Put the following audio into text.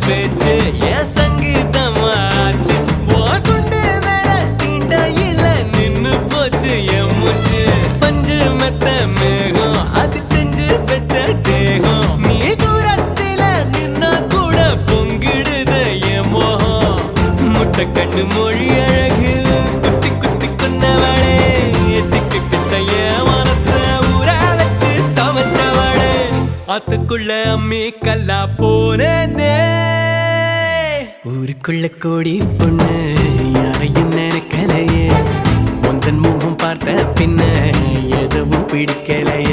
பேச்சு என் சங்கீதமாச்சு சுண்டு வேற தீண்ட இல்ல நின்னு போச்சு என் மூச்சு பஞ்சு மெத்த மேகம் அது செஞ்சு பெற்ற தேகம் நீ தூரத்தில நின்னா கூட பொங்கிடுது என் மோகம் முட்டை கண்ணு மொழி அழகு குத்தி குத்தி கொன்னவளே சிக்கிட்ட என் மனச ஊற வச்சு தவச்சவளே அதுக்குள்ள அம்மி கல்லா போனே ஊருக்குள்ள கோடி பொண்ணு யாரையும் நினைக்கலையே உந்தன் முகம் பார்த்த பின்ன எதுவும் பிடிக்கலையே